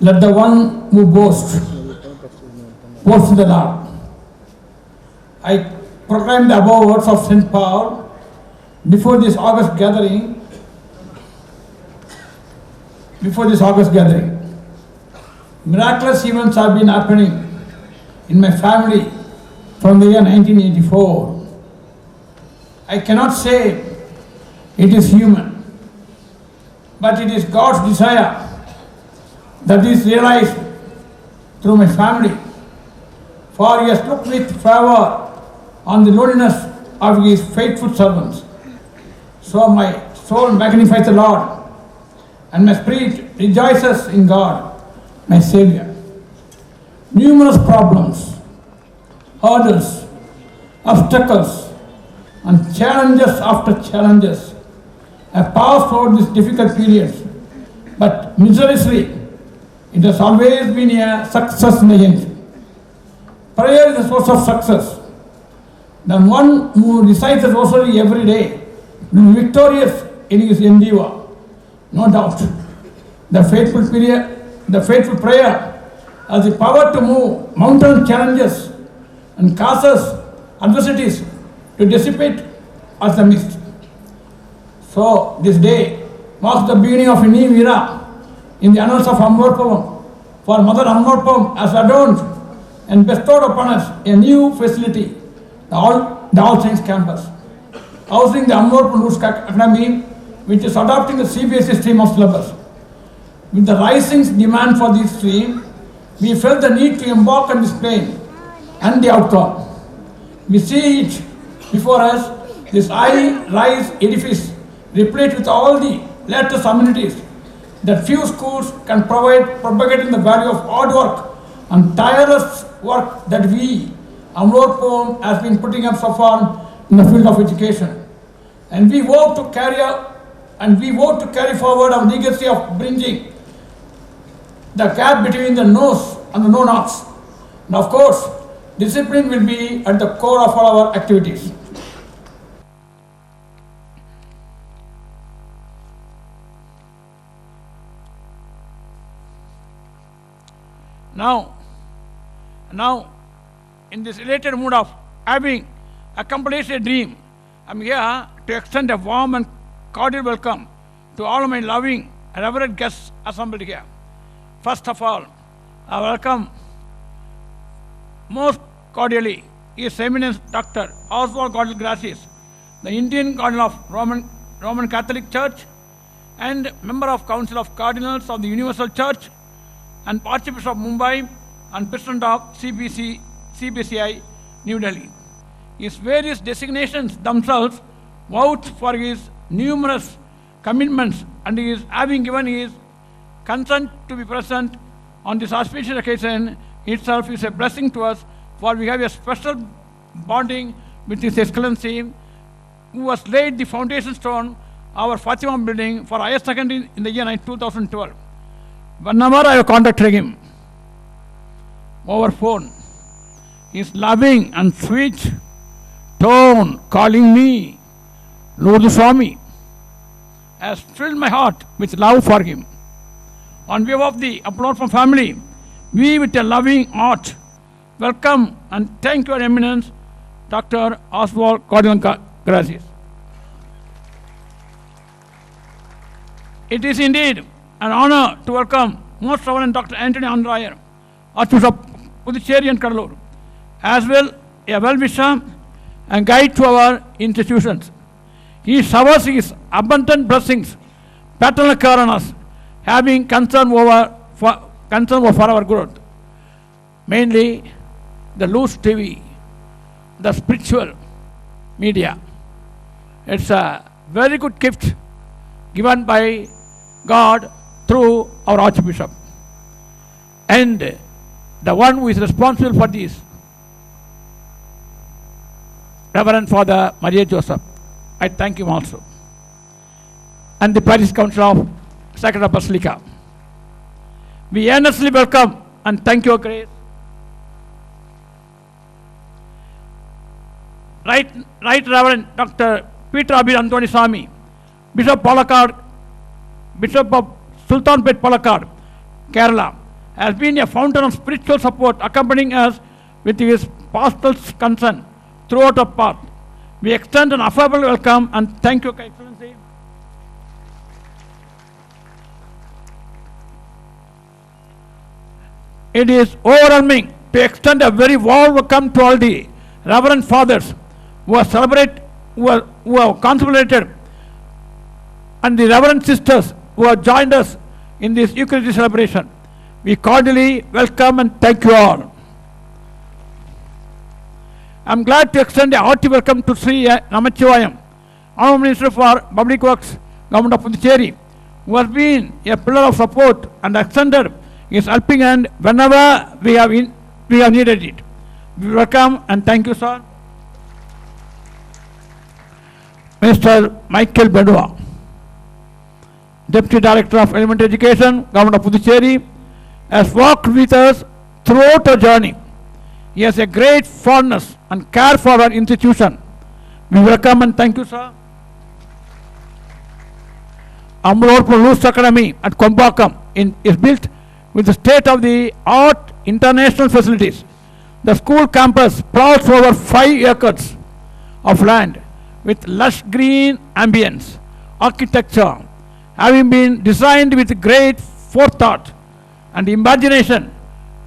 Let the one who boasts boast in the Lord. I proclaim the above words of St. Paul before this August gathering. Miraculous events have been happening in my family from the year 1984. I cannot say it is human, but it is God's desire that is realized through my family. For He has looked with favor on the lowliness of His faithful servants. So my soul magnifies the Lord, and my spirit rejoices in God, my Savior. Numerous problems, hurdles, obstacles, and challenges after challenges have passed through these difficult periods, but miserably, it has always been a success in the end. Prayer is the source of success. The one who recites the rosary every day will be victorious in his endeavor. No doubt. The faithful prayer has the power to move mountain challenges and causes adversities to dissipate as the mist. So this day marks the beginning of a new era in the annals of Amorpavam, for Mother Amorpavam has adorned and bestowed upon us a new facility, the All Saints campus, housing the Amorpavam Roots Academy, which is adopting the CBSE stream of syllabus. With the rising demand for this stream, we felt the need to embark on this plane and the outcome. We see it before us, this high-rise edifice replete with all the latest amenities that few schools can provide, propagating the value of hard work and tireless work that we, Amorpavam, has been putting up so far in the field of education. And we work to carry forward our legacy of bridging the gap between the knows and the know-nots. And of course, discipline will be at the core of all our activities. Now, in this elated mood of having accomplished a dream, I'm here to extend a warm and cordial welcome to all of my loving and reverend guests assembled here. First of all, I welcome most cordially His Eminence Dr. Oswald Cardinal Gracias, the Indian Cardinal of Roman Catholic Church and member of Council of Cardinals of the Universal Church and Archbishop of Mumbai and President of CBCI, New Delhi. His various designations themselves vouch for his numerous commitments, and he is having given his consent to be present on this auspicious occasion itself is a blessing to us, for we have a special bonding with His Excellency, who has laid the foundation stone our Fatima building for higher secondary in the year 2012. Whenever I have contacted him over phone, his loving and sweet tone calling me Lord Swami has filled my heart with love for him. On behalf of the Amorpavam family, we with a loving heart welcome and thank Your Eminence, Dr. Oswald Cardinal Gracias. It is indeed an honor to welcome Most Reverend Dr. Anthony Andrayer, Archbishop Puducherry and Kadalur, as well a well-wisher and guide to our institutions. He showers His abundant blessings, paternal care on us, having concern for our growth. Mainly the loose TV, the spiritual media. It's a very good gift given by God through our Archbishop. And the one who is responsible for this, Reverend Father Maria Joseph, I thank him also. And the Parish Council of Sacred Basilica. We earnestly welcome and thank Your Grace. Right Reverend Dr. Peter Abir Anthony Swami, Bishop of Sultanpet Palakkad, Kerala, has been a fountain of spiritual support, accompanying us with his pastoral concern throughout our path. We extend an affable welcome and thank you, Excellency. It is overwhelming to extend a very warm welcome to all the Reverend Fathers who have contemplated, and the Reverend Sisters who have joined us in this Eucharistic celebration. We cordially welcome and thank you all. I am glad to extend a hearty welcome to Sri Namachivayam, Honorable Minister for Public Works, Government of Puducherry, who has been a pillar of support and extended his helping hand whenever we have needed it. We welcome and thank you, sir. Mr. Michael Bedua, Deputy Director of Elementary Education, Government of Puducherry, has walked with us throughout our journey. He has a great fondness and care for our institution. We welcome and thank you, sir. Amrapur Luce Academy at Kompakam is built with the state-of-the-art international facilities. The school campus sprawls over 5 acres of land with lush green ambience, architecture, having been designed with great forethought and imagination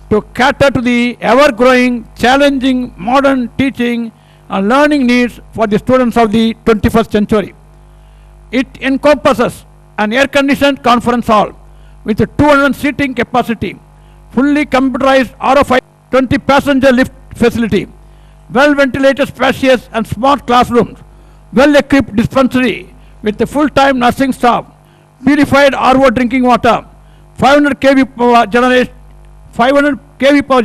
to cater to the ever-growing, challenging modern teaching and learning needs for the students of the 21st century. It encompasses an air-conditioned conference hall with a 200 seating capacity, fully computerized RFID 20-passenger lift facility, well-ventilated, spacious and smart classrooms, well-equipped dispensary with a full-time nursing staff, purified RO drinking water, 500 kV power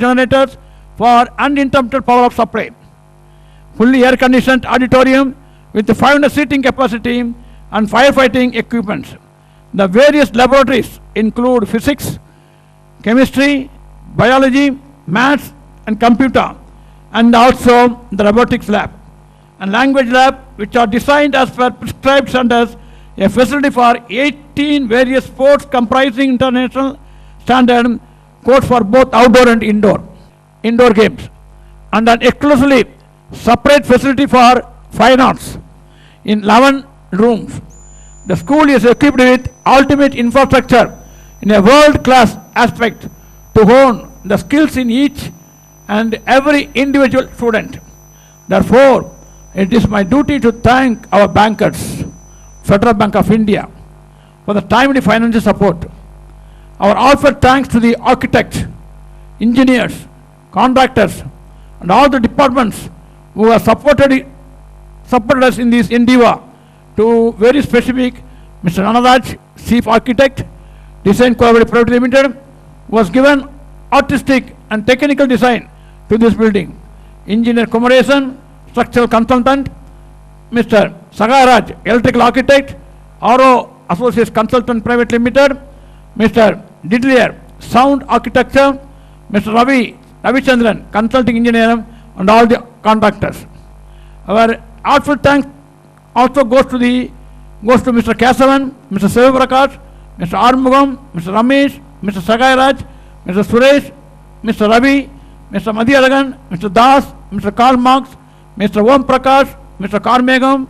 generators for uninterrupted power of supply, fully air-conditioned auditorium with the 500 seating capacity and firefighting equipment. The various laboratories include physics, chemistry, biology, maths and computer, and also the robotics lab and language lab, which are designed as per prescribed standards, a facility for 18 various sports comprising international standard courts for both outdoor and indoor games, and an exclusively separate facility for fine arts in 11 rooms. The school is equipped with ultimate infrastructure in a world-class aspect to hone the skills in each and every individual student. Therefore, it is my duty to thank our bankers, Federal Bank of India, for the timely financial support. Our heartfelt thanks to the architects, engineers, contractors, and all the departments who have supported us in this endeavor, to very specific Mr. Anaraj, Chief Architect, Design Collaborative Private Limited, was given artistic and technical design to this building. Engineer Kumaresan, Structural Consultant, Mr. Sagaraj, Electrical Architect, RO Associates Consultant Private Limited, Mr. Didlier, Sound Architecture, Mr. Ravichandran, Consulting Engineer, and all the contractors. Our heartfelt thanks also goes to Mr. Kesavan, Mr. Sivaprakash, Mr. Armugam, Mr. Ramesh, Mr. Sagaraj, Mr. Suresh, Mr. Ravi, Mr. Madhyalagan, Mr. Das, Mr. Karl Marx, Mr. Om Prakash, Mr. Karmegam,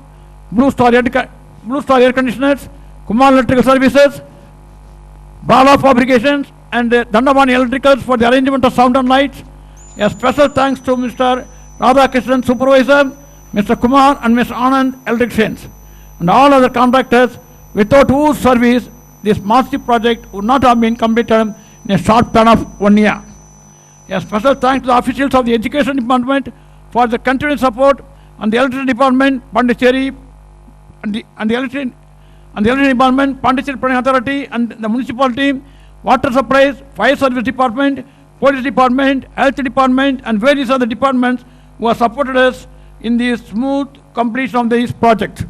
Blue Star Air Conditioners, Kumar Electrical Services, Bala Fabrications, and Dandavani Electricals for the arrangement of sound and lights. A special thanks to Mr. Radhakrishnan, Supervisor, Mr. Kumar and Mr. Anand, Electricians, and all other contractors, without whose service this massive project would not have been completed in a short span of 1 year. A special thanks to the officials of the Education Department for the continued support, and the Electricity Department, Pondicherry, and the Electricity Department, Pondicherry Planning Authority, and the Municipality, Water Supplies, Fire Service Department, Police Department, Health Department, and various other departments who have supported us in the smooth completion of this project.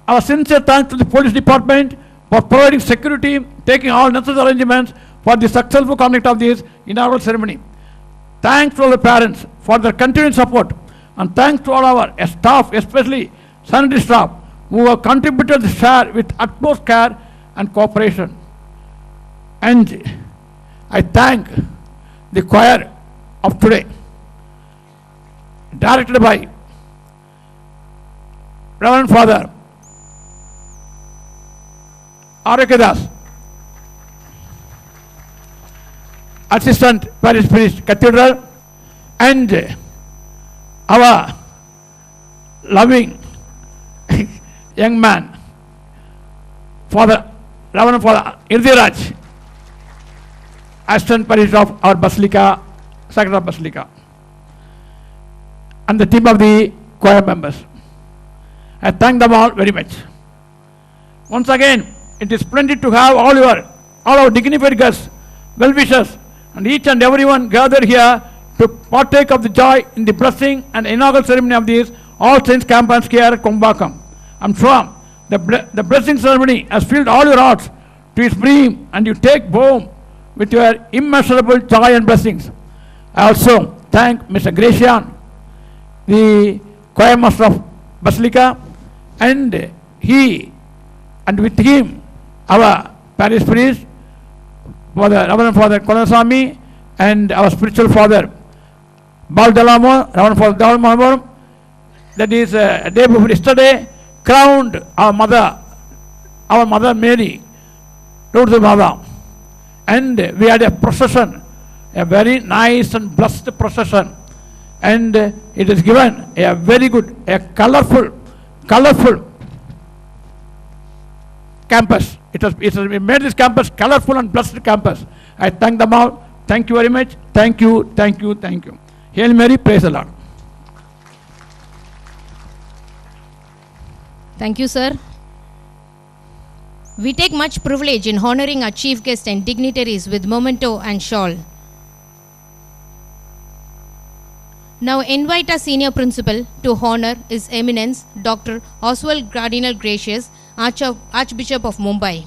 Our sincere thanks to the Police Department for providing security, taking all necessary arrangements for the successful conduct of this inaugural ceremony. Thanks to all the parents for their continued support, and thanks to all our staff, especially sanitary staff, who have contributed the share with utmost care and cooperation. And I thank the choir of today, directed by Reverend Father Arokedas, Assistant Parish Priest Cathedral, and our loving young man, Father Reverend Father Irdiraj, Assistant Parish of our Basilica, Sacred Heart Basilica, and the team of the choir members. I thank them all very much. Once again, it is splendid to have all our dignified guests, well-wishers, and each and everyone gathered here to partake of the joy in the blessing and inaugural ceremony of this All Saints Campus here at Kumbhakam. I'm sure the blessing ceremony has filled all your hearts to its brim, and you take home with your immeasurable joy and blessings. I also thank Mr. Gracian, the choir master of Basilica, and with him our parish priest, Reverend Father Konasamy, and our spiritual father Baldalamo, Reverend Father Dalmamor. That is a day before yesterday, crowned our mother Mary, Lourdes Mother, and we had a procession, a very nice and blessed procession, and it is given a very good, a colorful campus. It has made this campus colorful and blessed campus. I thank them all. Thank you very much. Thank you. Hail Mary, praise the Lord. Thank you, sir. We take much privilege in honoring our chief guests and dignitaries with memento and shawl. Now invite our senior principal to honor His Eminence Dr. Oswald Cardinal Gracious, Archbishop of Mumbai.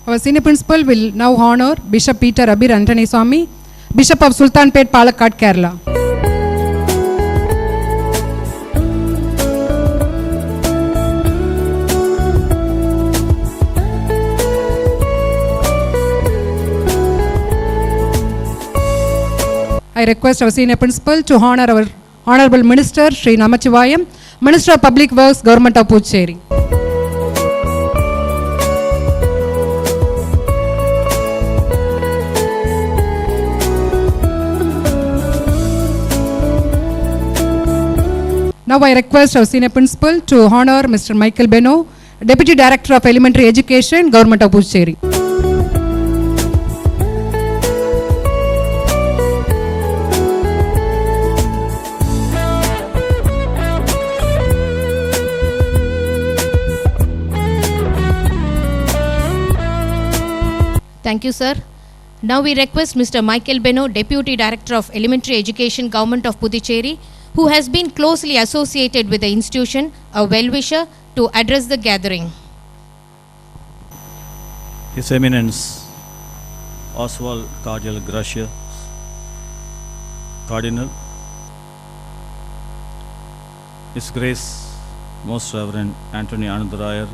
Our senior principal will now honor Bishop Peter Abir Antony Swami, Bishop of Sultanpet, Palakkad, Kerala. I request our senior principal to honor our Honorable Minister Sri Namachivayam, Minister of Public Works, Government of Puducherry. Now I request our senior principal to honor Mr. Michael Beno, Deputy Director of Elementary Education, Government of Puducherry. Thank you, sir. Now we request Mr. Michael Beno, Deputy Director of Elementary Education, Government of Puducherry, who has been closely associated with the institution, a well-wisher, to address the gathering. His Eminence Oswald Cardinal Gracious, Cardinal, His Grace Most Reverend Anthony Anandarayar,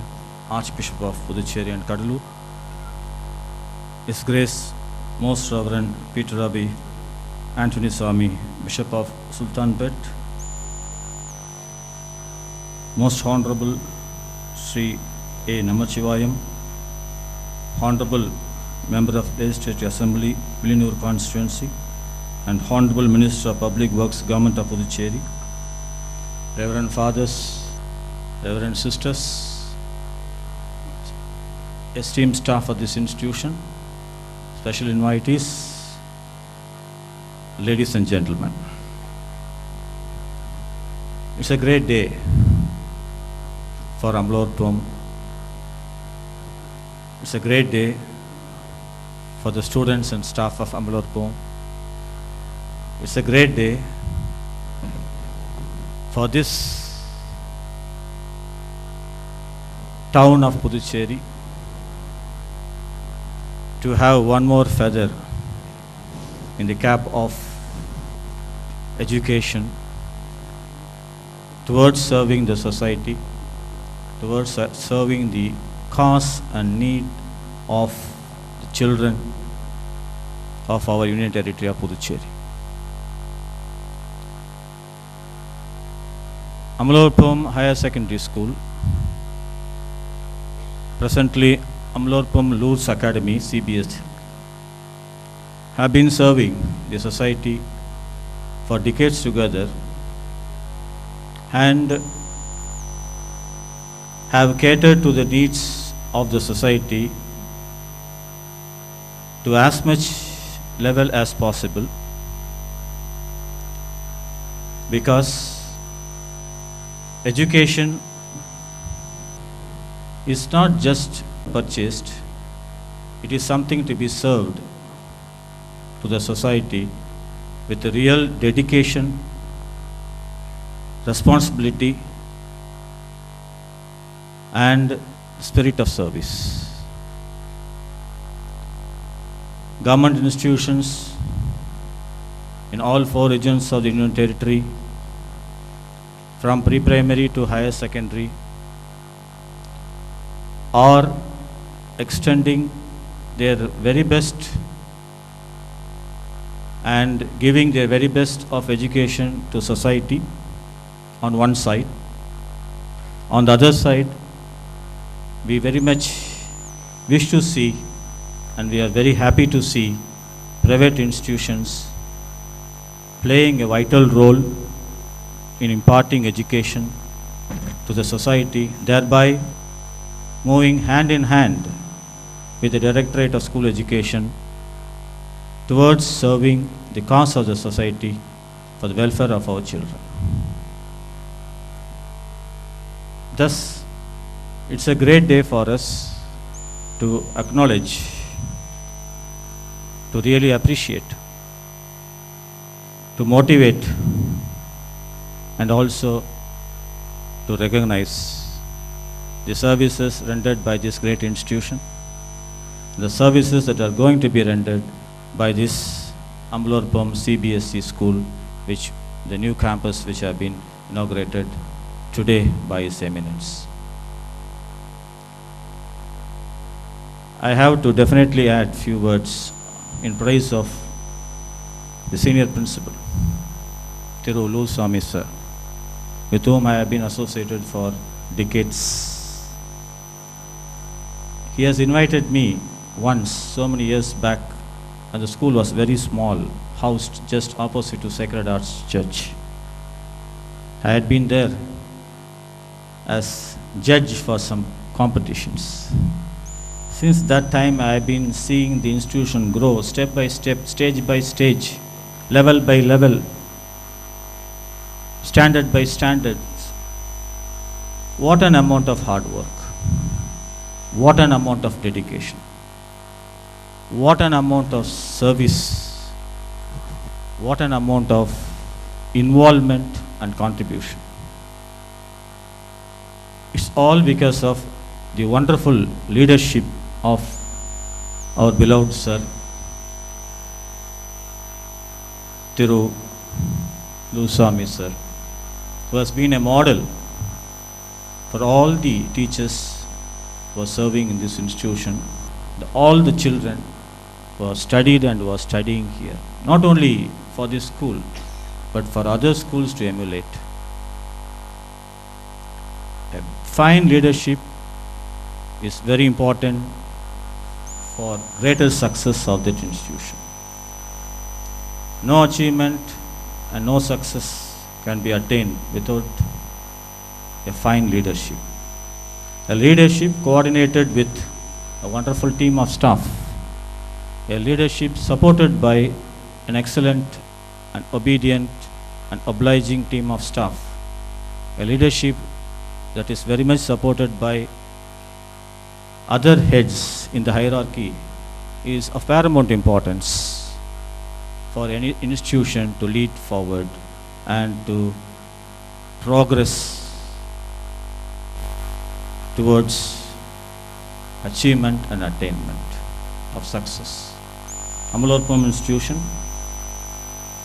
Archbishop of Puducherry and Kadalur. His Grace Most Reverend Peter Rabi Anthony Swami, Bishop of Sultanpet. Most Honorable Sri A. Namachivayam, Honorable Member of Legislative Assembly, Villanur Constituency, and Honorable Minister of Public Works, Government of Puducherry, Reverend Fathers, Reverend Sisters, esteemed staff of this institution, special invitees, ladies and gentlemen. It's a great day for Amlorpum. It's a great day for the students and staff of Amlorpum. It's a great day for this town of Puducherry to have one more feather in the cap of education towards serving the society, towards serving the cause and need of the children of our Union Territory of Puducherry. Amlorpum Higher Secondary School, presently Amlorpum Lourdes Academy CBS, have been serving the society for decades together and have catered to the needs of the society to as much level as possible, because education is not just purchased, it is something to be served to the society with a real dedication, responsibility, and spirit of service. Government institutions in all 4 regions of the Union Territory, from pre-primary to higher secondary, are extending their very best and giving their very best of education to society on one side. On the other side, we very much wish to see, and we are very happy to see, private institutions playing a vital role in imparting education to the society, thereby moving hand in hand with the Directorate of School Education towards serving the cause of the society for the welfare of our children. Thus, it's a great day for us to acknowledge, to really appreciate, to motivate, and also to recognize the services rendered by this great institution, the services that are going to be rendered by this Amlorpum CBSE school, which the new campus which have been inaugurated today by His Eminence. I have to definitely add few words in praise of the senior principal, Thiru Lu Swami sir, with whom I have been associated for decades. He has invited me once, so many years back, and the school was very small, housed just opposite to Sacred Hearts Church. I had been there as judge for some competitions. Since that time, I have been seeing the institution grow step by step, stage by stage, level by level, standard by standard. What an amount of hard work. What an amount of dedication. What an amount of service. What an amount of involvement and contribution. It's all because of the wonderful leadership of our beloved sir, Thiru Lu Swami sir, who has been a model for all the teachers who are serving in this institution, all the children who have studied and who are studying here, not only for this school, but for other schools to emulate. A fine leadership is very important for greater success of that institution. No achievement and no success can be attained without a fine leadership. A leadership coordinated with a wonderful team of staff. A leadership supported by an excellent and obedient and obliging team of staff. A leadership that is very much supported by other heads in the hierarchy is of paramount importance for any institution to lead forward and to progress towards achievement and attainment of success. Amalorpam institution,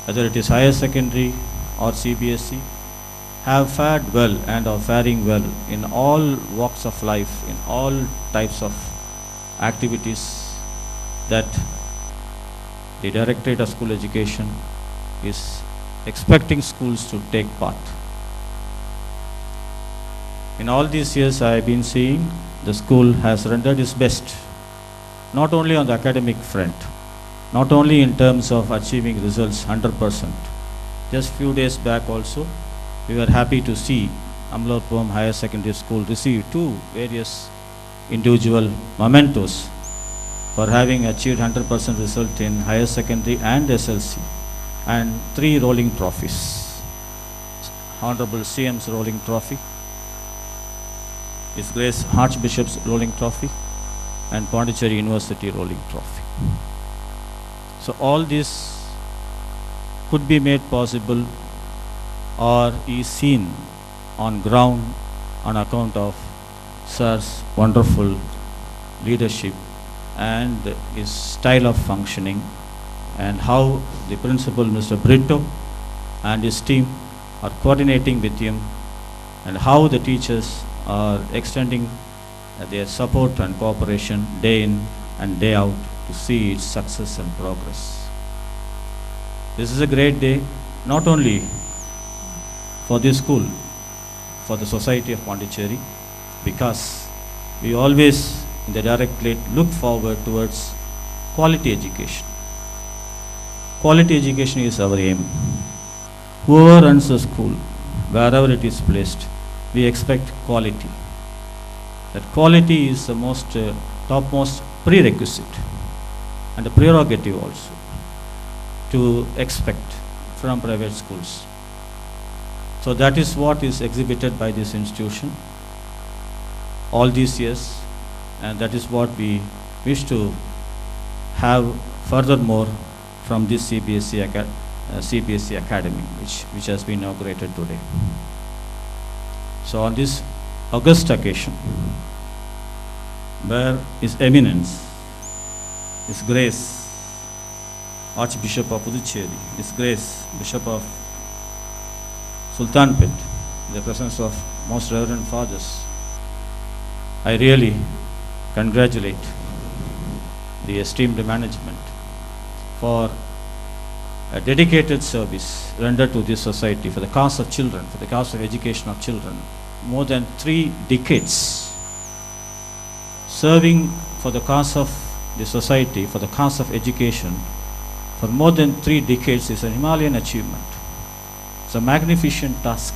whether it is higher secondary or CBSE, have fared well and are faring well in all walks of life, in all types of activities that the Directorate of School Education is expecting schools to take part. In all these years I have been seeing the school has rendered its best, not only on the academic front, not only in terms of achieving results 100%. Just few days back also, we were happy to see Amalorpam Higher Secondary School receive 2 various individual mementos for having achieved 100% result in higher secondary and SLC, and 3 rolling trophies. Honorable CM's rolling trophy, His Grace Archbishop's rolling trophy, and Pondicherry University rolling trophy. So all this could be made possible or is seen on ground on account of Sir's wonderful leadership and his style of functioning, and how the principal, Mr. Brito, and his team are coordinating with him, and how the teachers are extending their support and cooperation day in and day out to see its success and progress. This is a great day, not only for this school, for the Society of Pondicherry, because we always in the Directorate look forward towards quality education. Quality education is our aim. Whoever runs a school, wherever it is placed, we expect quality. That quality is the most topmost prerequisite and a prerogative also to expect from private schools. So that is what is exhibited by this institution all these years, and that is what we wish to have furthermore from this CBSE Academy, which has been inaugurated today. So on this august occasion, where His Eminence, His Grace Archbishop of Puducherry, His Grace Bishop of Sultanpet, in the presence of most reverend fathers, I really congratulate the esteemed management for a dedicated service rendered to this society for the cause of children, for the cause of education of children. More than 3 decades serving for the cause of the society, for the cause of education, for more than 3 decades is a Himalayan achievement. It's a magnificent task.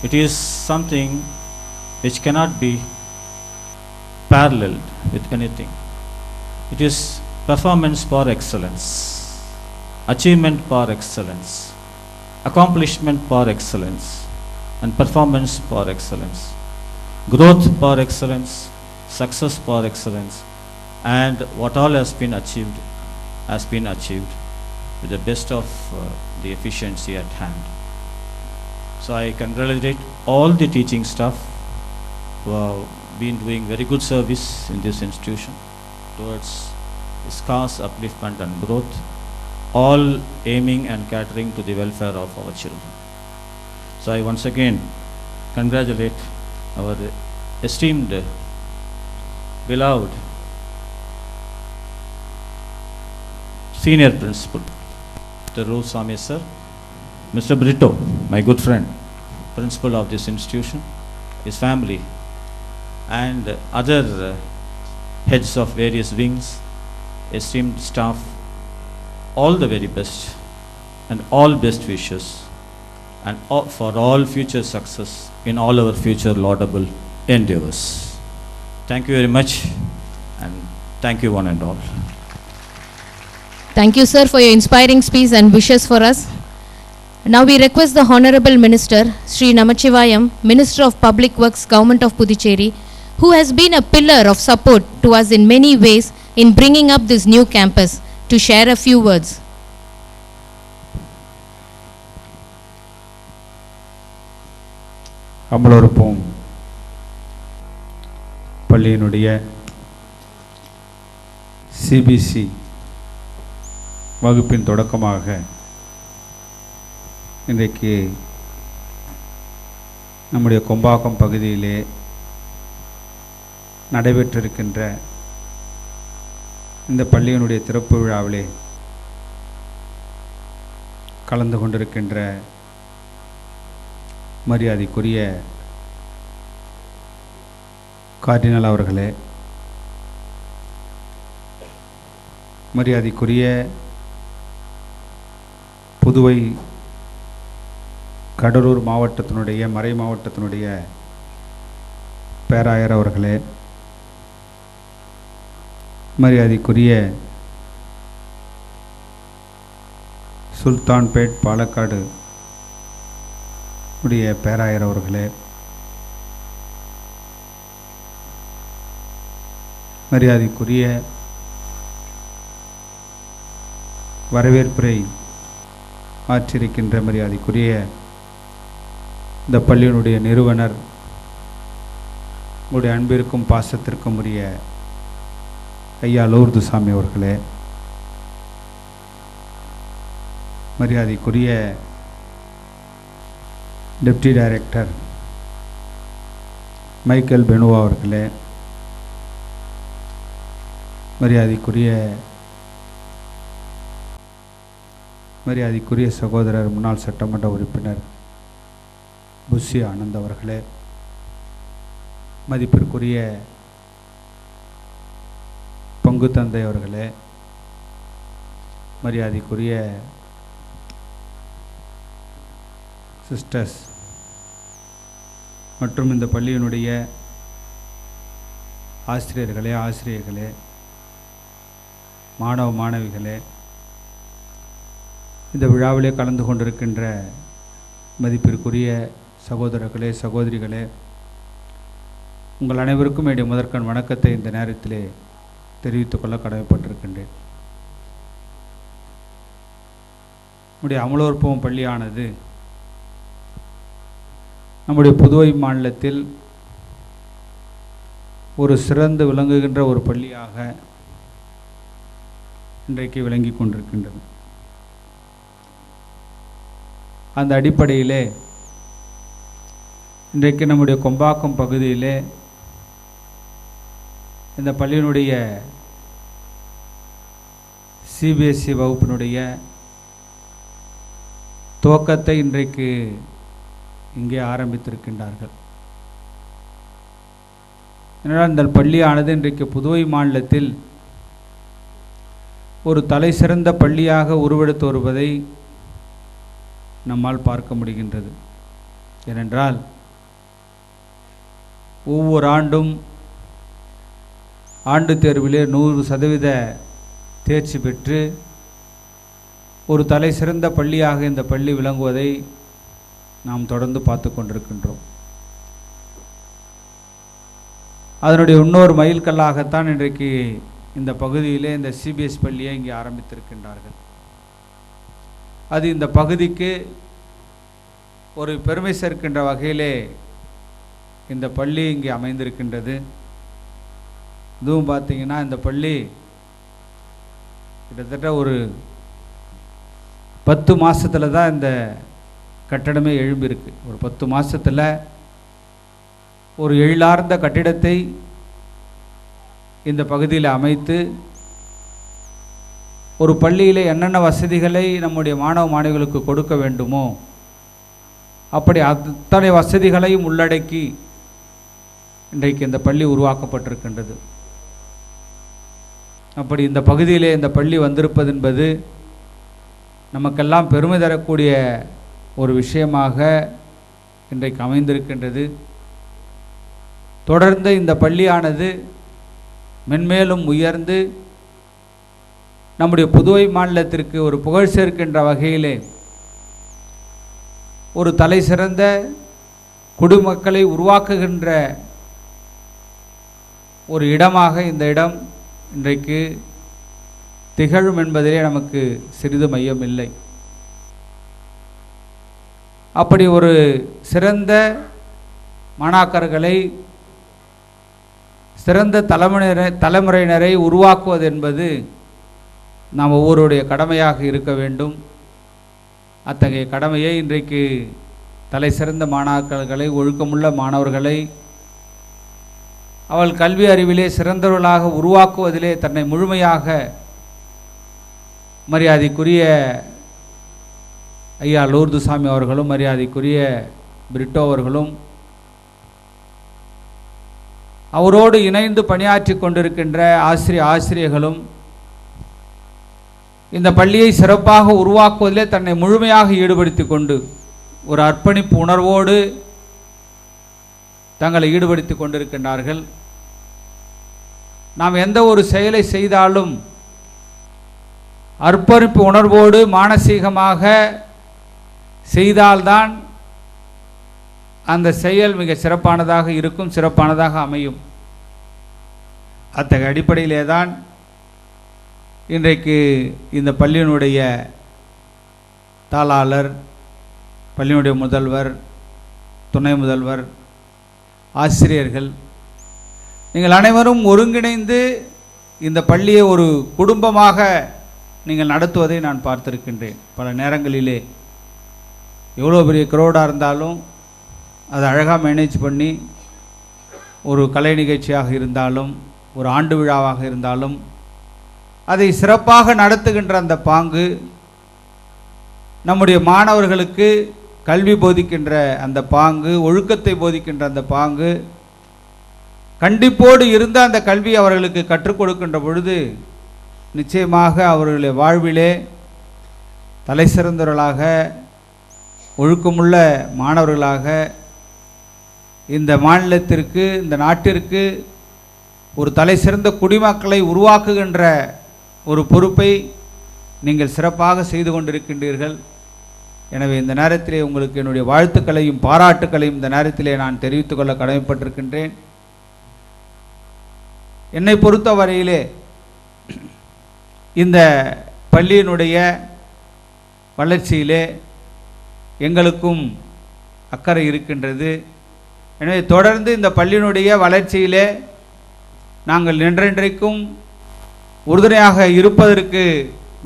It is something which cannot be paralleled with anything. It is performance par excellence, achievement par excellence, accomplishment par excellence, and performance par excellence, growth par excellence, success par excellence, and what all has been achieved with the best of the efficiency at hand. So I congratulate all the teaching staff who have been doing very good service in this institution towards its cause, upliftment and growth, all aiming and catering to the welfare of our children. So I once again congratulate our esteemed, beloved senior principal, Mr. Rosami sir, Mr. Brito, my good friend, principal of this institution, his family, and other heads of various wings, esteemed staff, all the very best and all best wishes and for all future success in all our future laudable endeavors. Thank you very much, and thank you one and all. Thank you, sir, for your inspiring speech and wishes for us. Now we request the Honorable Minister, Sri Namachivayam, Minister of Public Works, Government of Puducherry, who has been a pillar of support to us in many ways in bringing up this new campus, to share a few words. அமலோற்போம் பள்ளியினுடைய CBC வகுப்பின் தொடக்கமாக இன்றைக்கு நம்முடைய கொம்பாக்கம் பகுதியிலே நடைபெற்றிருக்கின்ற இந்த பள்ளியினுடைய திறப்பு விழாவிலே கலந்து கொண்டிருக்கின்ற மரியாதைக்குரிய கார்டினல் அவர்களே, மரியாதைக்குரிய புதுவை கடலூர் மாவட்டத்தினுடைய மறை மாவட்டத்தினுடைய பேராயர் அவர்களே, மரியாதைக்குரிய சுல்தான்பேட் பாலக்காடு உடைய பேராயர் அவர்களே, மரியாதைக்குரிய வரவேற்புரை ஆற்றிருக்கின்ற மரியாதைக்குரிய இந்த பள்ளியினுடைய நிறுவனர், உங்களுடைய அன்பிற்கும் பாசத்திற்கும் உரிய ஐயா லூர்துசாமி அவர்களே, மரியாதைக்குரிய டெப்டி டைரக்டர் மைக்கேல் பெனுவா அவர்களே, மரியாதைக்குரிய சகோதரர் முன்னாள் சட்டமன்ற உறுப்பினர் புஷி ஆனந்த் அவர்களே, மதிப்பிற்குரிய பங்கு தந்தை அவர்களே, மரியாதைக்குரிய சிஸ்டர்ஸ் மற்றும் இந்த பள்ளியினுடைய ஆசிரியர்களே, மாணவ மாணவிகளே, இந்த விழாவிலே கலந்து கொண்டிருக்கின்ற மதிப்பிற்குரிய சகோதரர்களே, சகோதரிகளே, உங்கள் அனைவருக்கும் என்னுடைய முதற்கண் வணக்கத்தை இந்த நேரத்திலே தெரிவித்துக்கொள்ள கடமைப்பட்டிருக்கின்றேன். நம்முடைய அமலோற்போம் பள்ளியானது நம்முடைய புதுவை மாநிலத்தில் ஒரு சிறந்து விளங்குகின்ற ஒரு பள்ளியாக இன்றைக்கு விளங்கி கொண்டிருக்கின்றது. அந்த அடிப்படையிலே இன்றைக்கு நம்முடைய கொம்பாக்கம் பகுதியிலே இந்த பள்ளியினுடைய சிபிஎஸ்சி வகுப்பினுடைய துவக்கத்தை இன்றைக்கு இங்கே ஆரம்பித்திருக்கின்றார்கள். ஏனென்றால் இந்த பள்ளியானது இன்றைக்கு புதுவை மாநிலத்தில் ஒரு தலை சிறந்த பள்ளியாக உருவெடுத்து வருவதை நம்மால் பார்க்க முடிகின்றது. ஏனென்றால் ஒவ்வொரு ஆண்டும் ஆண்டு தேர்விலே 100% தேர்ச்சி பெற்று ஒரு தலை சிறந்த பள்ளியாக இந்த பள்ளி விளங்குவதை நாம் தொடர்ந்து பார்த்து கொண்டிருக்கின்றோம். அதனுடைய இன்னொரு மைல்கல்லாகத்தான் இன்றைக்கு இந்த பகுதியிலே இந்த சிபிஎஸ் பள்ளியை இங்கே ஆரம்பித்திருக்கின்றார்கள். அது இந்த பகுதிக்கு ஒரு பெருமை சேர்க்கின்ற வகையிலே இந்த பள்ளி இங்கே அமைந்திருக்கின்றது. இதுவும் பார்த்தீங்கன்னா இந்த பள்ளி கிட்டத்தட்ட ஒரு 10 மாதத்தில் தான் இந்த கட்டடமே எழும்பியிருக்கு. ஒரு 10 மாதத்தில் ஒரு எழிலார்ந்த கட்டிடத்தை இந்த பகுதியில் அமைத்து ஒரு பள்ளியில் என்னென்ன வசதிகளை நம்முடைய மாணவ மாணவிகளுக்கு கொடுக்க வேண்டுமோ அப்படி அத்தனை வசதிகளையும் உள்ளடக்கி இன்றைக்கு இந்த பள்ளி உருவாக்கப்பட்டிருக்கின்றது. அப்படி இந்த பகுதியிலே இந்த பள்ளி வந்திருப்பது என்பது நமக்கெல்லாம் பெருமை தரக்கூடிய ஒரு விஷயமாக இன்றைக்கு அமைந்திருக்கின்றது. தொடர்ந்து இந்த பள்ளியானது மென்மேலும் உயர்ந்து நம்முடைய புதுவை மாநிலத்திற்கு ஒரு புகழ் சேர்க்கின்ற வகையிலே ஒரு தலை சிறந்த குடிமக்களை உருவாக்குகின்ற ஒரு இடமாக இந்த இடம் இன்றைக்கு திகழும் என்பதிலே நமக்கு சிறிது மையம் இல்லை. அப்படி ஒரு சிறந்த மாணாக்கர்களை சிறந்த தலைமுறையினரை உருவாக்குவது என்பது நாம் ஒவ்வொருடைய கடமையாக இருக்க வேண்டும். அத்தகைய கடமையை இன்றைக்கு தலை சிறந்த மாணாக்கர்களை ஒழுக்கமுள்ள மாணவர்களை அவள் கல்வி அறிவிலே சிறந்தவர்களாக உருவாக்குவதிலே தன்னை முழுமையாக மரியாதைக்குரிய ஐயா லூர்துசாமி அவர்களும் மரியாதைக்குரிய பிரிட்டோ அவர்களும் அவரோடு இணைந்து பணியாற்றி கொண்டிருக்கின்ற ஆசிரியர்களும் இந்த பள்ளியை சிறப்பாக உருவாக்குவதிலே தன்னை முழுமையாக ஈடுபடுத்தி கொண்டு ஒரு அர்ப்பணிப்பு உணர்வோடு தங்களை ஈடுபடுத்தி கொண்டிருக்கின்றார்கள். நாம் எந்த ஒரு செயலை செய்தாலும் அர்ப்பணிப்பு உணர்வோடு மானசீகமாக செய்தால்தான் அந்த செயல் மிக சிறப்பானதாக இருக்கும், சிறப்பானதாக அமையும். அத்தகைய அடிப்படையிலே தான் இன்றைக்கு இந்த பள்ளியினுடைய தாளாளர், பள்ளியினுடைய முதல்வர், துணை முதல்வர், ஆசிரியர்கள் நீங்கள் அனைவரும் ஒருங்கிணைந்து இந்த பள்ளியை ஒரு குடும்பமாக நீங்கள் நடத்துவதை நான் பார்த்திருக்கின்றேன். பல நேரங்களிலே எவ்வளோ பெரிய க்ரௌடாக இருந்தாலும் அதை அழகாக மேனேஜ் பண்ணி ஒரு கலை நிகழ்ச்சியாக இருந்தாலும் ஒரு ஆண்டு விழாவாக இருந்தாலும் அதை சிறப்பாக நடத்துகின்ற அந்த பாங்கு, நம்முடைய மாணவர்களுக்கு கல்வி போதிக்கின்ற அந்த பாங்கு, ஒழுக்கத்தை போதிக்கின்ற அந்த பாங்கு, கண்டிப்போடு இருந்த அந்த கல்வி அவர்களுக்கு கற்றுக் கொடுக்கின்ற பொழுது நிச்சயமாக அவர்களுடைய வாழ்விலே தலை சிறந்தவர்களாக ஒழுக்கமுள்ள மாணவர்களாக இந்த மாநிலத்திற்கு, இந்த நாட்டிற்கு ஒரு தலை சிறந்த குடிமக்களை உருவாக்குகின்ற ஒரு பொறுப்பை நீங்கள் சிறப்பாக செய்து கொண்டிருக்கின்றீர்கள். எனவே இந்த நேரத்திலே உங்களுக்கு என்னுடைய வாழ்த்துக்களையும் பாராட்டுக்களையும் இந்த நேரத்திலே நான் தெரிவித்துக் கொள்ள கடமைப்பட்டிருக்கின்றேன். என்னை பொறுத்தவரையிலே இந்த பள்ளியினுடைய வளர்ச்சியிலே எங்களுக்கும் அக்கறை இருக்கின்றது. எனவே தொடர்ந்து இந்த பள்ளியினுடைய வளர்ச்சியிலே நாங்கள் நின்றென்றைக்கும் உறுதுணையாக இருப்பதற்கு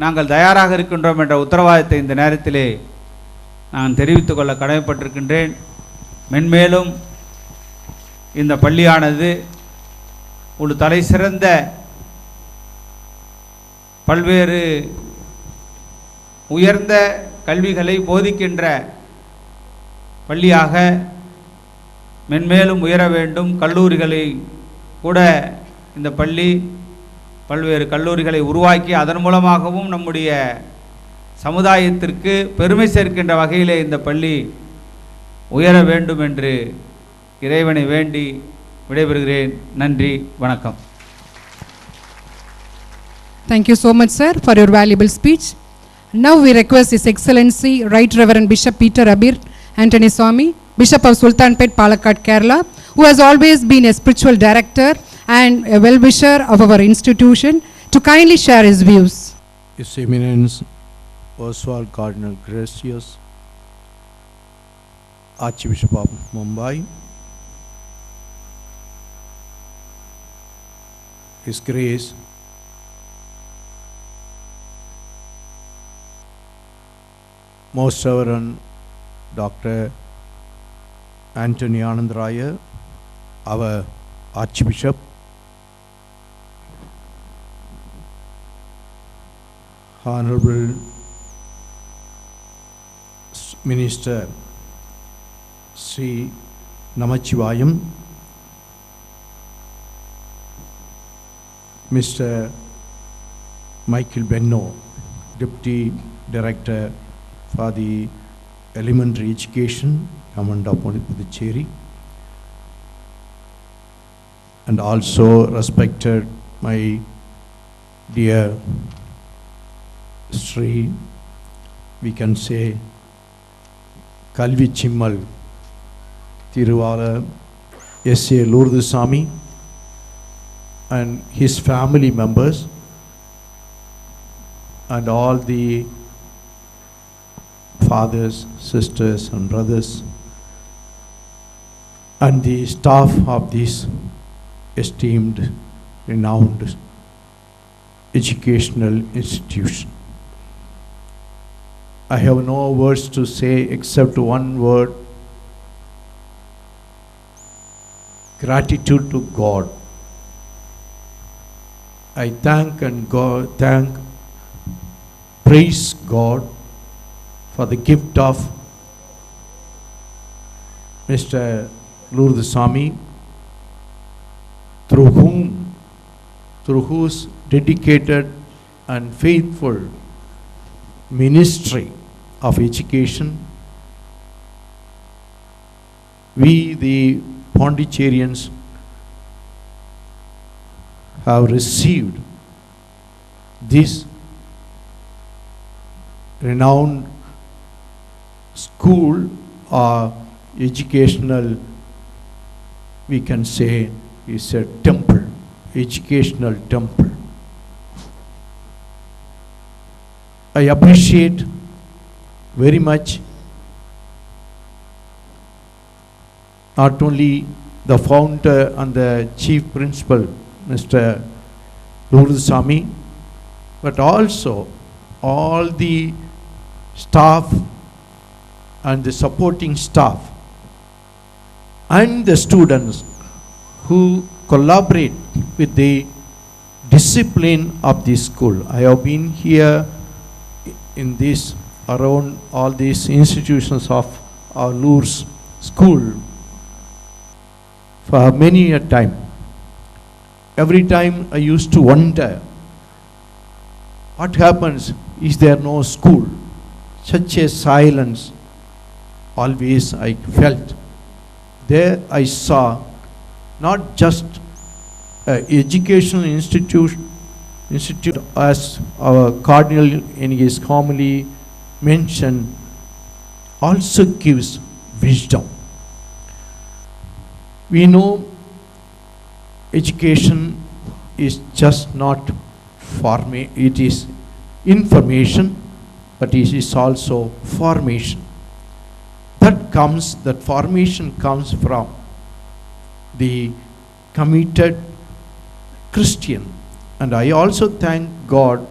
நாங்கள் தயாராக இருக்கின்றோம் என்ற உத்தரவாதத்தை இந்த நேரத்திலே நான் தெரிவித்துக் கொள்ள கடமைப்பட்டிருக்கின்றேன். மென்மேலும் இந்த பள்ளியானது ஒரு தலை சிறந்த பல்வேறு உயர்ந்த கல்விகளை போதிக்கின்ற பள்ளியாக மென்மேலும் உயர வேண்டும். கல்லூரிகளை கூட இந்த பள்ளி பல்வேறு கல்லூரிகளை உருவாக்கி அதன் மூலமாகவும் நம்முடைய சமுதாயத்திற்கு பெருமை சேர்க்கின்ற வகையிலே இந்த பள்ளி உயர வேண்டும் என்று இறைவனை வேண்டி விடைபெறுகிறேன். நன்றி, வணக்கம். Thank you so much, sir, for your valuable speech. Now we request His Excellency Right Reverend Bishop Peter Abir Anthony Swami, Bishop of Sultanpet, Palakkad, Kerala, who has always been a spiritual director and a well-wisher of our institution, to kindly share his views. His Eminence Oswald Cardinal Gracious, Archbishop of Mumbai, His Grace Most Reverend Dr. Anthony Anandraya, our Archbishop, Honorable Minister Sri Namachivayam, Mr. Michael Benno, Deputy Director for the Elementary Education, Government of Puducherry, and also respected my dear Sri, we can say, Kalvi Chimmal, Tiruvala S.A. Lourdusamy, and his family members, and all the fathers, sisters, and brothers, and the staff of this esteemed, renowned educational institution. I have no words to say except one word: gratitude to God. I praise God for the gift of Mr. Lourdusamy, through whose dedicated and faithful ministry of education, we the Pondicherrians have received this renowned school or educational, we can say, is a temple, educational temple. I appreciate very much not only the founder and the chief principal, Mr. Lourdusamy, but also all the staff and the supporting staff and the students who collaborate with the discipline of this school. I have been here in this, around all these institutions of our Lourdes school for many a time. Every time I used to wonder, what happens? Is there no school? Such a silence always I felt. There I saw not just an educational institute as our Cardinal in his homily mentioned, also gives wisdom. We know education is just not it is information, but it is also formation. That formation comes from the committed Christian. And I also thank God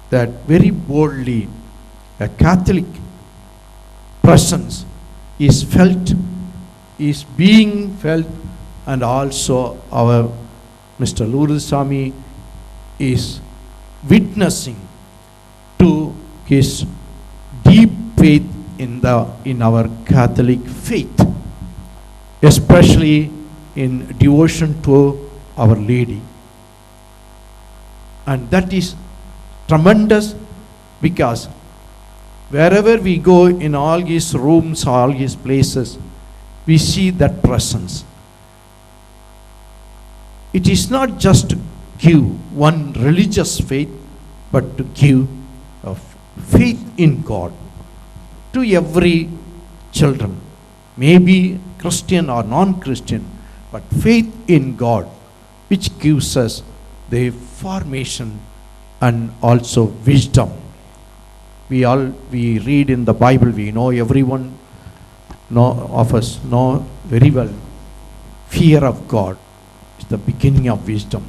that very boldly a Catholic presence is being felt, and also our Mr. Lourdusamy is witnessing to his deep faith in our Catholic faith, especially in devotion to Our Lady. And that is tremendous, because wherever we go, in all his rooms, all his places, we see that presence. It is not just to give one religious faith, but to give a faith in God to every children, maybe Christian or non-Christian, but faith in God, which gives us the formation and also wisdom. We read in the Bible, we know, everyone of us know very well, fear of God is the beginning of wisdom.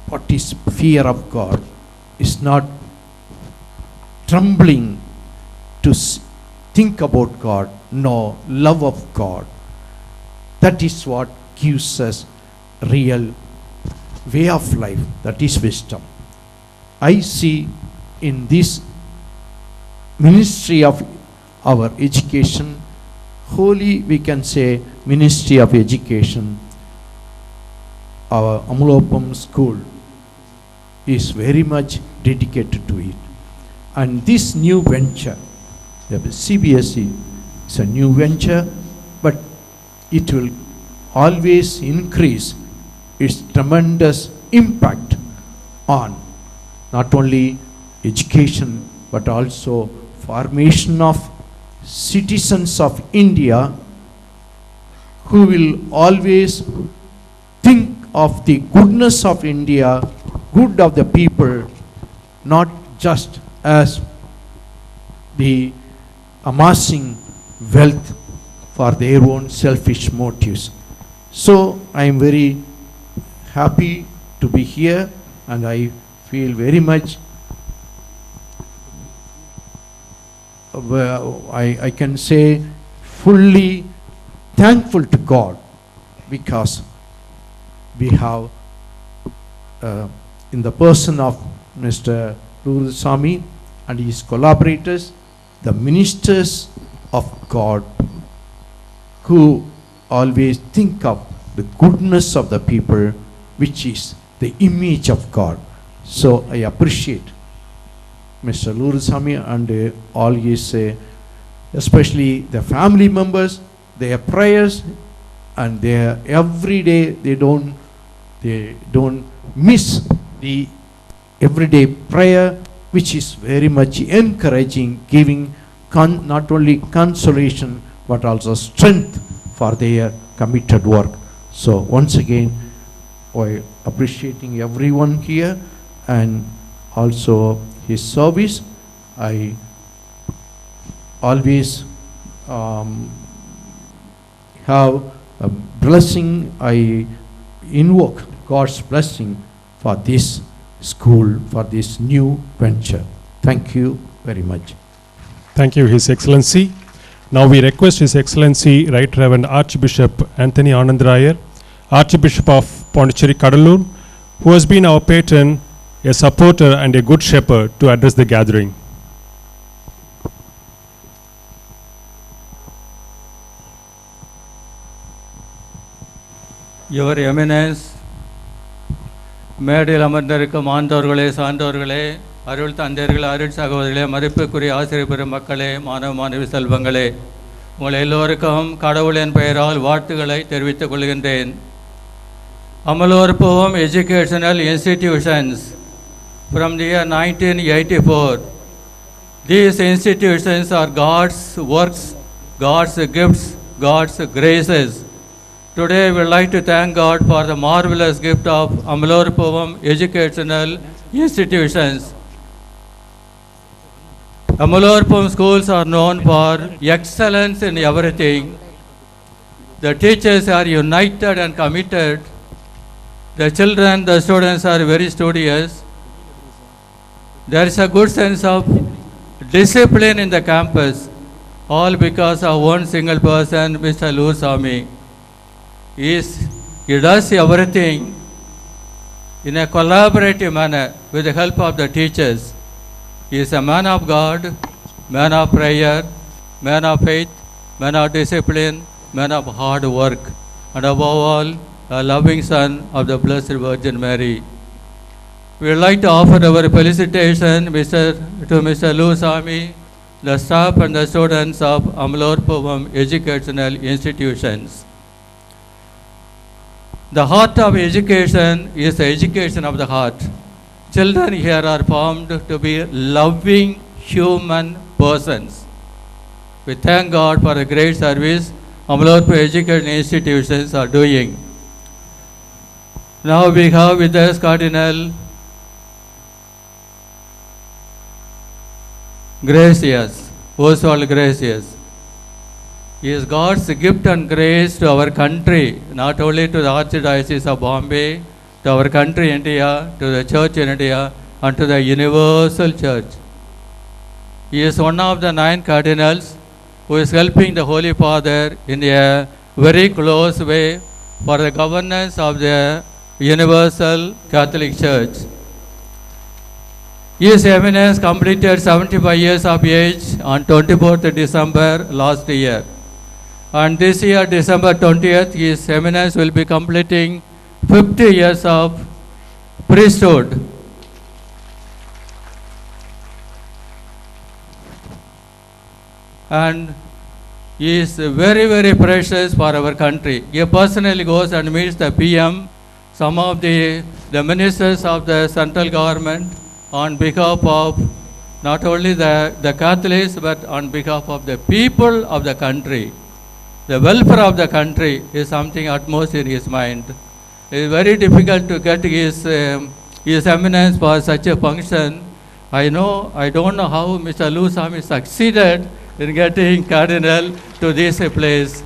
What is fear of God? Is not trembling to think about God, know love of God. That is what gives us real way of life. That is wisdom. I see in this ministry of our education, wholly we can say ministry of education, our Amalopam school is very much dedicated to it. And this new venture, the CBSE is a new venture, but it will always increase its tremendous impact on not only education but also formation of citizens of India who will always think of the goodness of India, good of the people, not just as the amassing wealth for their own selfish motives. So I am very happy to be here, and I feel very much I can say fully thankful to God, because we have in the person of Mr. Rudasamy and his collaborators, the ministers of God who always think of the goodness of the people, which is the image of God. So I appreciate Mr. Rudasamy and all his, especially the family members, their prayers, and their every day they don't miss the everyday prayer, which is very much encouraging, giving not only consolation but also strength for their committed work. So once again, I appreciating everyone here and also his service. I always have a blessing. I invoke God's blessing for this school, for this new venture. Thank you very much. Thank you, His Excellency. Now we request His Excellency Right Reverend Archbishop Anthony Anandrayar, Archbishop of Pondicherry Kadalur, who has been our patron, a supporter and a good shepherd, to address the gathering. Your Eminence, மேடையில் அமர்ந்திருக்கும் ஆண்டவர்களே, சான்றோர்களே, அருள் தந்தையர்களே, அருள் சகோதரர்களே, மதிப்புக்குரிய ஆசிரியர் பெரும் மக்களே, மாணவ மாணவி செல்வங்களே, உங்கள் எல்லோருக்கும் கடவுளின் பெயரால் வாழ்த்துக்களை தெரிவித்துக் கொள்கின்றேன். Amalorpum Educational Institutions from the year 1984. These institutions are God's works, God's gifts, God's graces. Today we would like to thank God for the marvelous gift of Amalorpum Educational Institutions. Amalorpum schools are known for excellence in everything. The teachers are united and committed. The children, the students are very studious. There is a good sense of discipline in the campus, all because of one single person, Mr. Rudasamy. He does everything in a collaborative manner with the help of the teachers. He is a man of God, man of prayer, man of faith, man of discipline, man of hard work, and above all, a loving son of the Blessed Virgin Mary. We would like to offer our felicitation to Mr. Rudasamy, the staff and the students of Amalorpum Educational Institutions. The heart of education is the education of the heart. Children here are formed to be loving human persons. We thank God for the great service Amalorpum Educational Institutions are doing. Now we have with us Cardinal Gracious, Oswald Gracious. He is God's gift and grace to our country, not only to the Archdiocese of Bombay, to our country India, to the Church in India, and to the Universal Church. He is one of the 9 cardinals who is helping the Holy Father in a very close way for the governance of the Universal Catholic Church. His Eminence completed 75 years of age on 24th December last year. And this year, December 20th, His Eminence will be completing 50 years of priesthood. And he is very, very precious for our country. He personally goes and meets the PM, some of the ministers of the central government on behalf of not only the Catholics, but on behalf of the people of the country. The welfare of the country is something utmost in his mind. It is very difficult to get his Eminence for such a function. I don't know how Mr. Lusami succeeded in getting Cardinal to this place.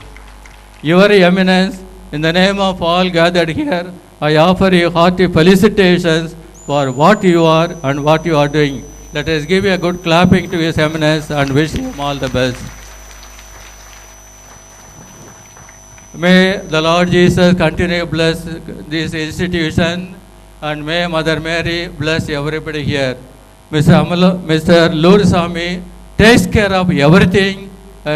Your Eminence, in the name of all gathered here, I offer you hearty felicitations for what you are and what you are doing. Let us give a good clapping to His Eminence and wish him all the best. May the Lord Jesus continue to bless this institution, and may Mother Mary bless everybody here. Mr. Lusami takes care of everything,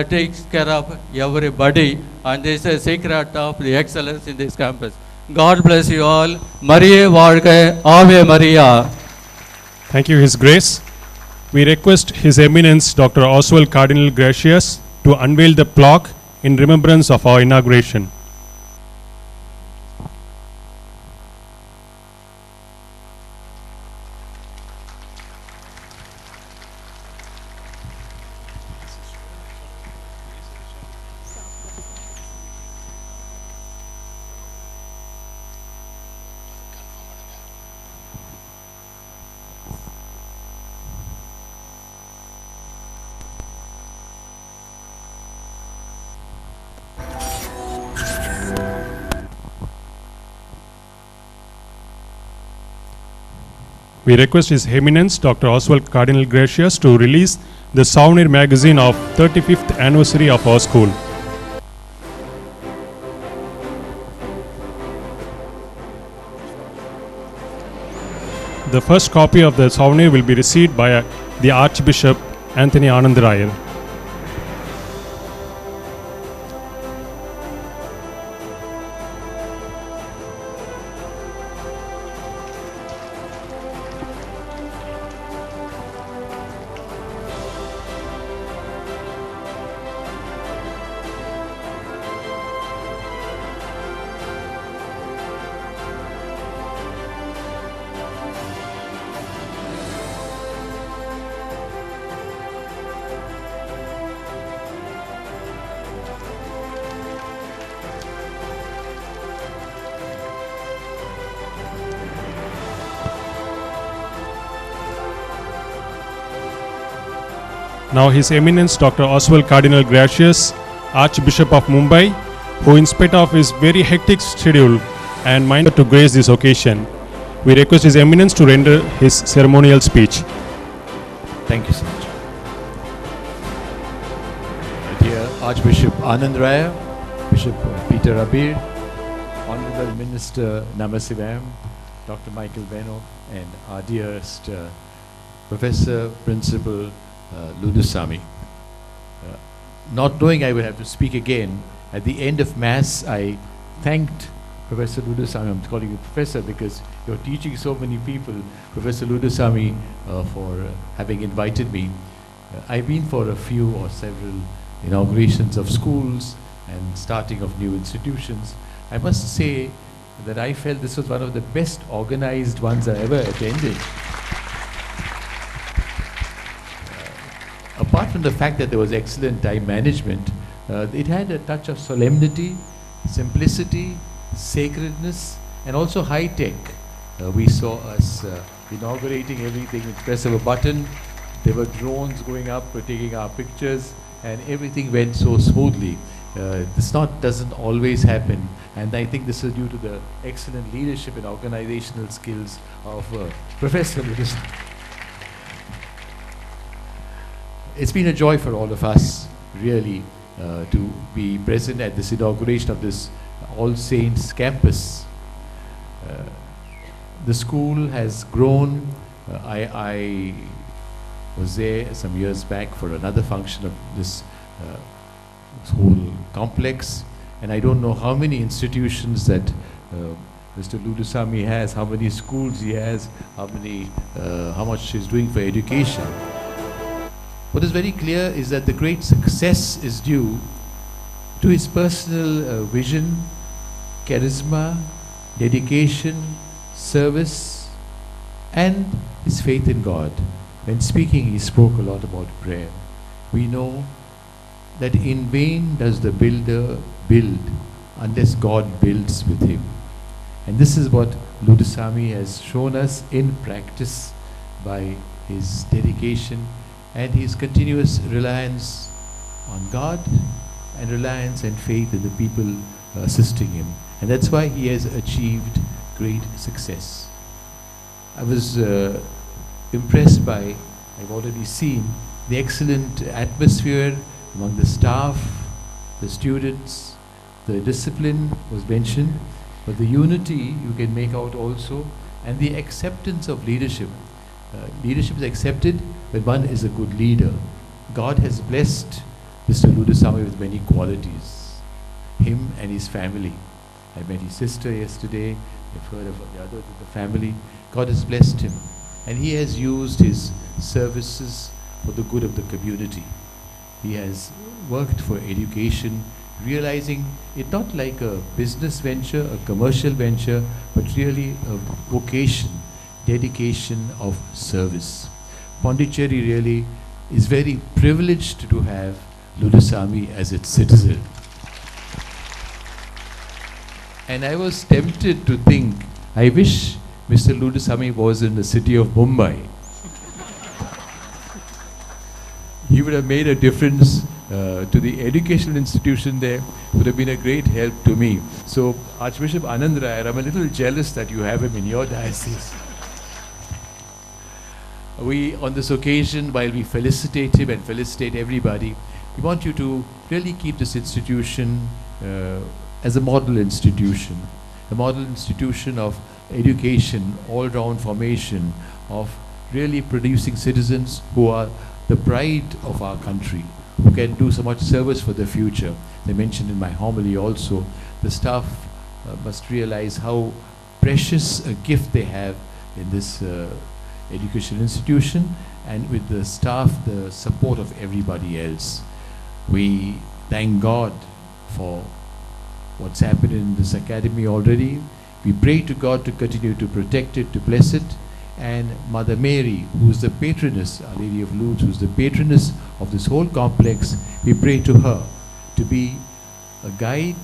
takes care of everybody, and this is a secret of the excellence in this campus. God bless you all. Mariye Varga, Ave Maria. Thank you, His Grace. We request His Eminence Dr. Oswald Cardinal Gracious to unveil the plaque in remembrance of our inauguration. We request His Eminence Dr. Oswald Cardinal Gracious to release the Souvenir magazine of 35th anniversary of our school. The first copy of the souvenir will be received by the Archbishop Anthony Anandrayar. Now His Eminence Dr. Oswald Cardinal Gracious, Archbishop of Mumbai, who in spite of his very hectic schedule and minded to grace this occasion, we request His Eminence to render his ceremonial speech. Thank you so much. Dear Archbishop Anand Raya, Bishop Peter Abir, Honorable Minister Namasivam, Dr. Michael Beno, and our dearest Professor Principal Ludusami. Not knowing I will have to speak again, at the end of Mass, I thanked Professor Ludusami. I'm calling you Professor because you're teaching so many people, Professor Ludusami, for having invited me. I've been for a few or several inaugurations of schools and starting of new institutions. I must say that I felt this was one of the best organized ones I ever attended. Apart from the fact that there was excellent time management, it had a touch of solemnity, simplicity, sacredness, and also high tech. We saw us inaugurating everything with press of a button. There were drones going up, taking our pictures, and everything went so smoothly. This doesn't always happen, and I think this is due to the excellent leadership and organizational skills of Professor Ludusami. It's been a joy for all of us really to be present at this inauguration of this All Saints campus. The school has grown. I was there some years back for another function of this whole complex, and I don't know how many institutions that Mr. Ludusamy has, how many schools he has, how much he's doing for education. What is very clear is that the great success is due to his personal vision, charisma, dedication, service, and his faith in God. When speaking, he spoke a lot about prayer. We know that in vain does the builder build unless God builds with him. And this is what Ludusamy has shown us in practice by his dedication and his continuous reliance on God and reliance and faith in the people assisting him. And that's why he has achieved great success. I was impressed by, I've already seen, the excellent atmosphere among the staff, the students, the discipline was mentioned, but the unity you can make out also, and the acceptance of leadership. Leadership is accepted when one is a good leader. God has blessed Mr. Ludusamy with many qualities, him and his family. I met his sister yesterday, I've heard of the others of the family. God has blessed him, and he has used his services for the good of the community. He has worked for education, realizing it not like a business venture, a commercial venture, but really a vocation, dedication of service. Pondicherry really is very privileged to have Ludusamy as its citizen. And I was tempted to think, I wish Mr. Ludusamy was in the city of Mumbai. He would have made a difference to the educational institution there, would have been a great help to me. So Archbishop Anand Rayar, I'm a little jealous that you have him in your diocese. We, on this occasion, while we felicitate him and felicitate everybody, we want you to really keep this institution as a model institution of education, all-round formation, of really producing citizens who are the pride of our country, who can do so much service for the future. As I mentioned in my homily also, the staff must realize how precious a gift they have in this education institution, and with the staff, the support of everybody else. We thank God for what's happened in this academy already. We pray to God to continue to protect it, to bless it, and Mother Mary, who is the patroness, Our Lady of Lourdes, who is the patroness of this whole complex, we pray to her to be a guide,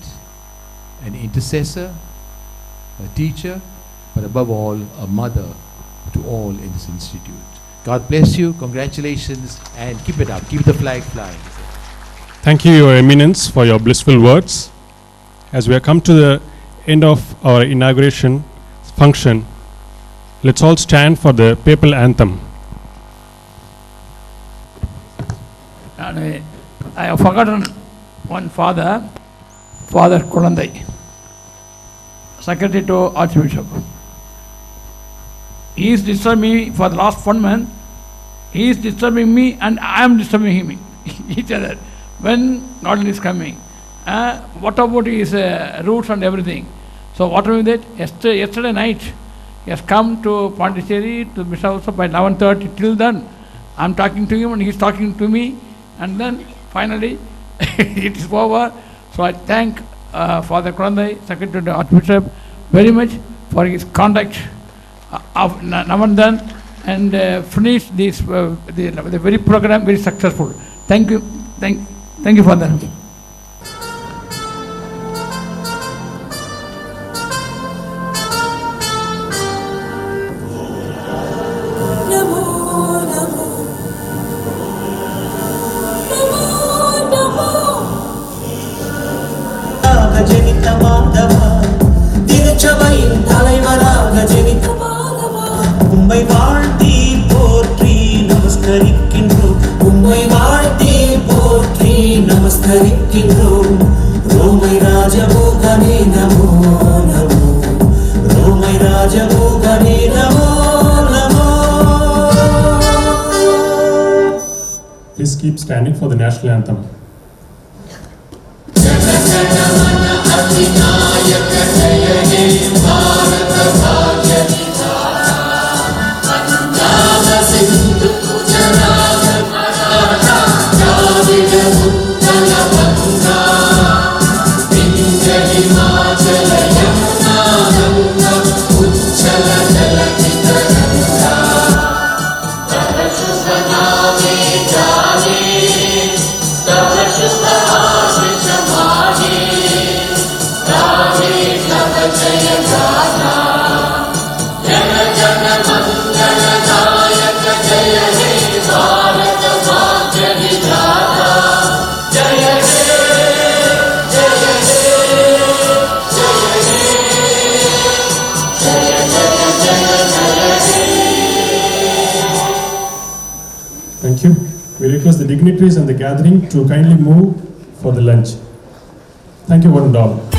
an intercessor, a teacher, but above all, a mother to all in this institute. God bless you, congratulations, and keep it up, keep the flag flying. Thank you, Your Eminence, for your blissful words. As we have come to the end of our inauguration function, let's all stand for the papal anthem. I have forgotten one father, Father Kulandai, secretary to Archbishop. He is disturbing me for the last 1 month. He is disturbing me and I am disturbing him, each other. When God is coming, what about his routes and everything? So what we did, yesterday night, he has come to Pondicherry, to Bishop also by 11:30. Till then, I am talking to him and he is talking to me. And then finally, it is over. So I thank Father Kulandai, Secretary to Archbishop, very much for his conduct of now and then, and finish this the very program very successful. Thank you, thank you, Father. உம்மை வாழ்த்தி போற்றி நமஸ்கரிக்கின்றோம். உம்மை வாழ்த்தி போற்றி King Rome, Romai Rajamogane Namo Namo, Romai Rajamogane Namo Namo. Please keep standing for the national anthem. Thank you. We request the dignitaries and the gathering to kindly move for the lunch. Thank you one and all.